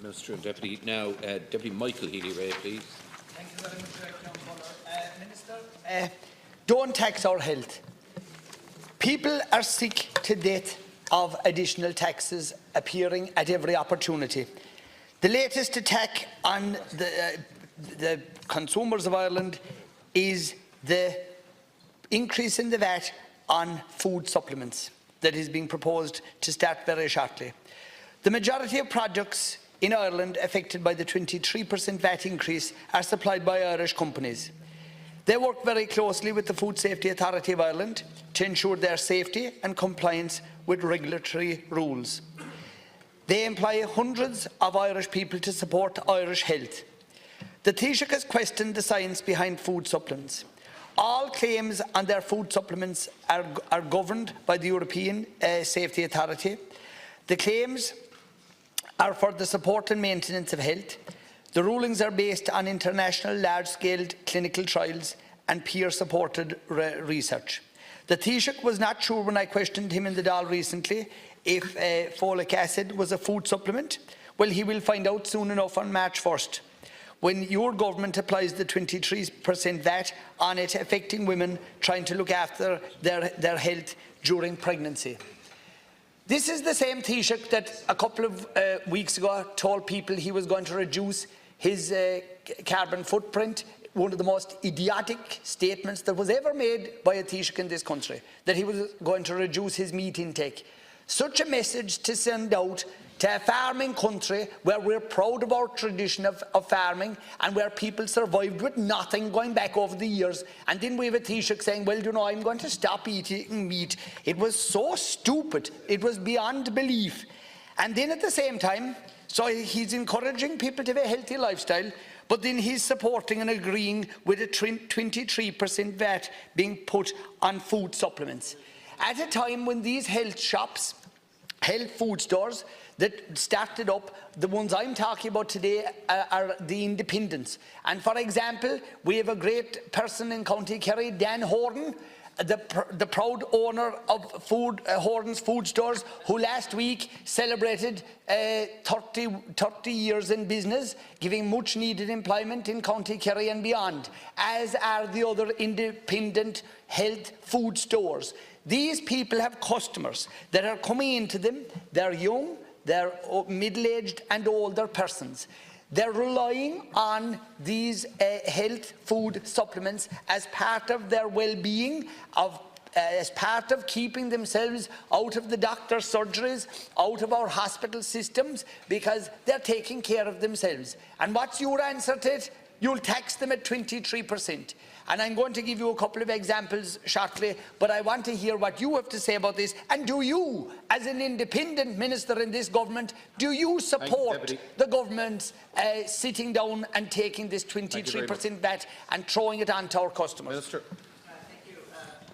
Minister and Deputy. Now, Deputy Michael Healy Rae, please. Thank you very much, Minister. Don't tax our health. People are sick to death of additional taxes appearing at every opportunity. The latest attack on the consumers of Ireland is the increase in the VAT on food supplements that is being proposed to start very shortly. The majority of products in Ireland affected by the 23% VAT increase are supplied by Irish companies. They work very closely with the Food Safety Authority of Ireland to ensure their safety and compliance with regulatory rules. They employ hundreds of Irish people to support Irish health. The Taoiseach has questioned the science behind food supplements. All claims on their food supplements are governed by the European Safety Authority. The claims are for the support and maintenance of health. The rulings are based on international large-scale clinical trials and peer-supported research. The Taoiseach was not sure when I questioned him in the Dáil recently if folic acid was a food supplement. Well, he will find out soon enough on March 1st, when your government applies the 23% VAT on it, affecting women trying to look after their health during pregnancy. This is the same Taoiseach that a couple of weeks ago told people he was going to reduce his carbon footprint. One of the most idiotic statements that was ever made by a Taoiseach in this country, that he was going to reduce his meat intake. Such a message to send out to a farming country where we're proud of our tradition of farming and where people survived with nothing going back over the years. And then we have a Taoiseach saying, well, you know, I'm going to stop eating meat. It was so stupid. It was beyond belief. And then at the same time, so he's encouraging people to have a healthy lifestyle, but then he's supporting and agreeing with a 23% VAT being put on food supplements. At a time when these health shops, health food stores that started up, the ones I'm talking about today are the independents. And for example, we have a great person in County Kerry, Dan Horton, the proud owner of Horton's Food Stores, who last week celebrated 30 years in business, giving much needed employment in County Kerry and beyond, as are the other independent health food stores. These people have customers that are coming into them. They're young, they're middle-aged and older persons. They're relying on these health food supplements as part of their well-being, as part of keeping themselves out of the doctor's surgeries, out of our hospital systems, because they're taking care of themselves. And what's your answer to it? You'll tax them at 23%. And I'm going to give you a couple of examples shortly, but I want to hear what you have to say about this. And do you, as an independent minister in this government, do you support the government sitting down and taking this 23% VAT and throwing it onto our customers? Minister. Thank you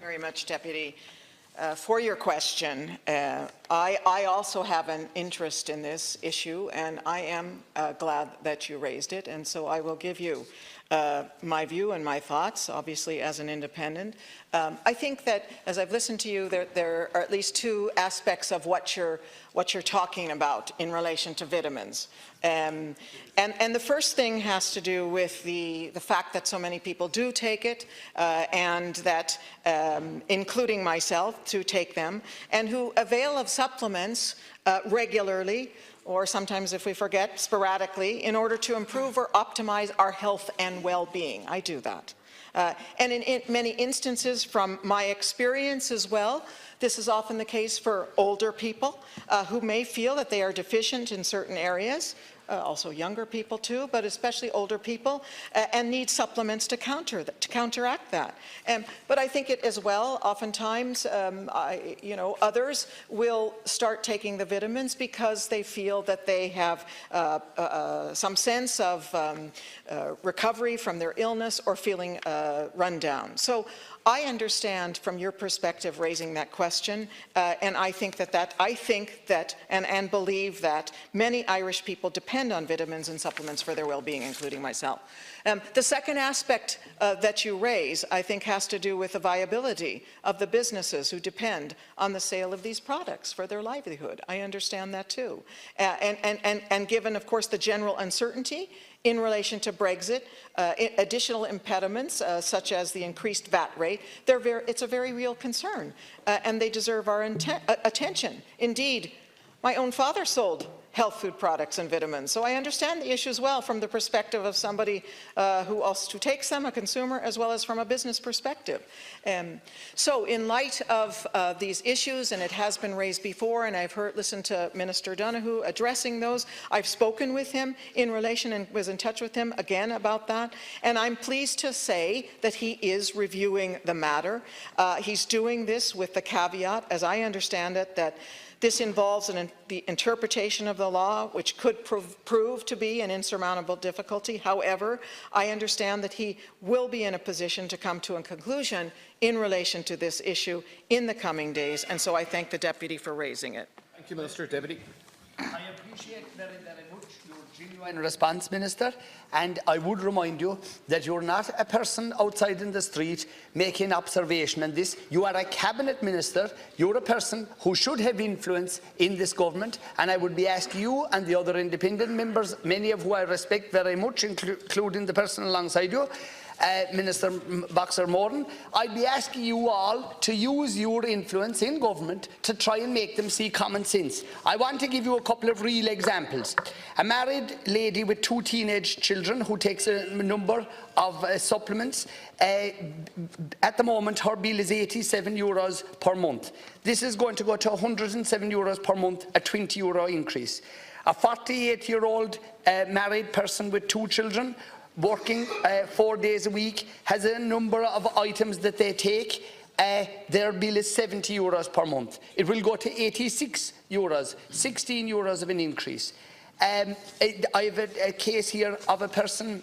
very much, Deputy. For your question, I also have an interest in this issue, and I am glad that you raised it, and so I will give you my view and my thoughts, obviously as an independent. I think that as I've listened to you, there are at least two aspects of what you're talking about in relation to vitamins. And the first thing has to do with the fact that so many people do take it, and that, including myself, to take them, and who avail of supplements regularly, or sometimes, if we forget, sporadically, in order to improve or optimize our health and well-being. I do that. And in many instances, from my experience as well, this is often the case for older people who may feel that they are deficient in certain areas, also younger people too, but especially older people, and need supplements to counteract that. But I think it as well, oftentimes, others will start taking the vitamins because they feel that they have some sense of recovery from their illness or feeling run down. So I understand from your perspective raising that question, and I think that and believe that many Irish people depend on vitamins and supplements for their well-being, including myself. The second aspect that you raise, I think, has to do with the viability of the businesses who depend on the sale of these products for their livelihood. I understand that too. And given, of course, the general uncertainty in relation to Brexit, additional impediments such as the increased VAT rate, it's a very real concern, and they deserve our attention. Indeed, my own father sold health food products and vitamins, so I understand the issue as well from the perspective of somebody who takes them, a consumer, as well as from a business perspective. So in light of these issues, and it has been raised before, and I've listened to Minister Donoghue addressing those, I've spoken with him in relation and was in touch with him again about that, and I'm pleased to say that he is reviewing the matter. He's doing this with the caveat, as I understand it, that this involves the interpretation of the law, which could prove to be an insurmountable difficulty. However, I understand that he will be in a position to come to a conclusion in relation to this issue in the coming days, and so I thank the Deputy for raising it. Thank you, Minister. Deputy. I appreciate very, very much your genuine response, Minister, and I would remind you that you're not a person outside in the street making observation on this. You are a cabinet minister. You're a person who should have influence in this government, and I would be asking you and the other independent members, many of whom I respect very much, including the person alongside you, Minister Boxer-Moran, I'd be asking you all to use your influence in government to try and make them see common sense. I want to give you a couple of real examples. A married lady with 2 teenage children who takes a number of supplements. At the moment, her bill is €87 per month. This is going to go to €107 per month, a €20 increase. A 48-year-old married person with 2 children working 4 days a week has a number of items that they take. Their bill is €70 per month. It will go to €86, €16 of an increase. I have a case here of a person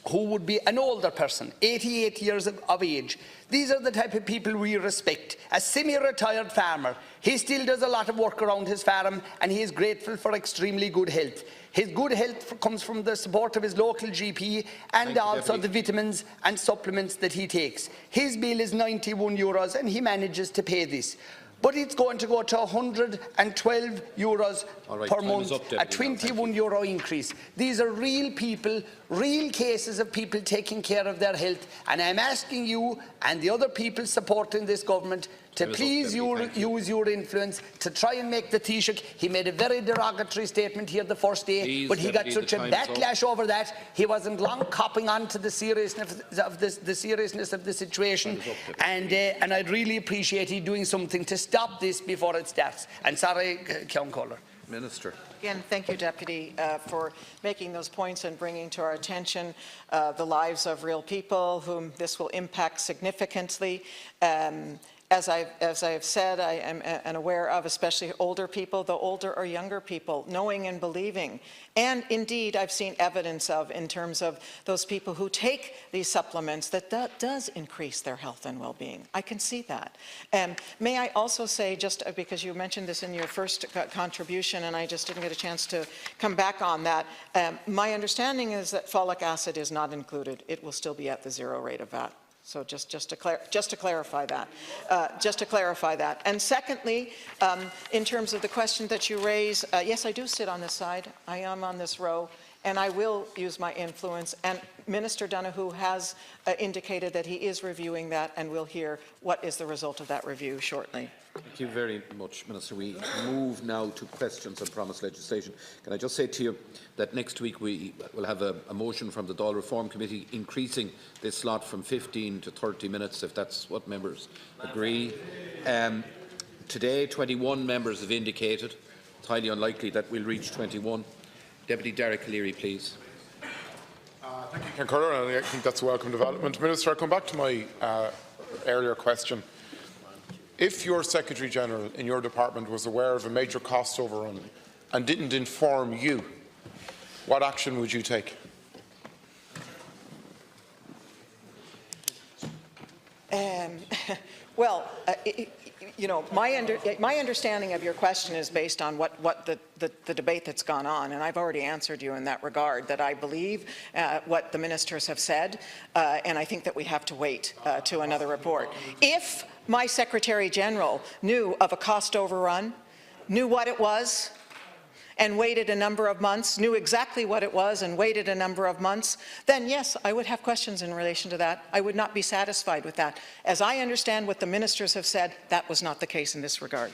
who would be an older person, 88 years of age. These are the type of people we respect. A semi-retired farmer. He still does a lot of work around his farm, and he is grateful for extremely good health. His good health comes from the support of his local GP and also the vitamins and supplements that he takes. His bill is €91 and he manages to pay this. But it's going to go to €112 per month, a €21 increase. These are real people, real cases of people taking care of their health, and I'm asking you and the other people supporting this government to please use your influence to try and make the Taoiseach. He made a very derogatory statement here the first day, but he got such a backlash over that, he wasn't long copping on to the seriousness of the situation, and I'd really appreciate he doing something to stop this before it starts. And sorry, Ceann Comhairle. Minister. Again, thank you, Deputy, for making those points and bringing to our attention the lives of real people whom this will impact significantly. As I've said, I am aware of, especially older people, the older or younger people, knowing and believing. And indeed, I've seen evidence of, in terms of those people who take these supplements, that does increase their health and well-being. I can see that. May I also say, just because you mentioned this in your first contribution, and I just didn't get a chance to come back on that, my understanding is that folic acid is not included. It will still be at the 0 rate of VAT. So just to clarify that. And secondly, in terms of the question that you raise, yes, I do sit on this side. I am on this row, and I will use my influence. And Minister Donoghue has indicated that he is reviewing that, and we'll hear what is the result of that review shortly. Thank you very much, Minister. We move now to questions on promised legislation. Can I just say to you that next week we will have a motion from the Dáil Reform Committee increasing this slot from 15 to 30 minutes, if that's what members agree. Today, 21 members have indicated. It's highly unlikely that we'll reach 21. Deputy Derek Leary, please. Thank you, Ceann Comhairle, and I think that's a welcome development. Minister, I come back to my earlier question. If your Secretary-General in your department was aware of a major cost overrun and didn't inform you, what action would you take? Well, you know, my understanding of your question is based on what the debate that's gone on, and I've already answered you in that regard, that I believe what the ministers have said, and I think that we have to wait to another report. If my Secretary General knew of a cost overrun, knew what it was, and waited a number of months, knew exactly what it was and waited a number of months, then yes, I would have questions in relation to that. I would not be satisfied with that. As I understand what the ministers have said, that was not the case in this regard.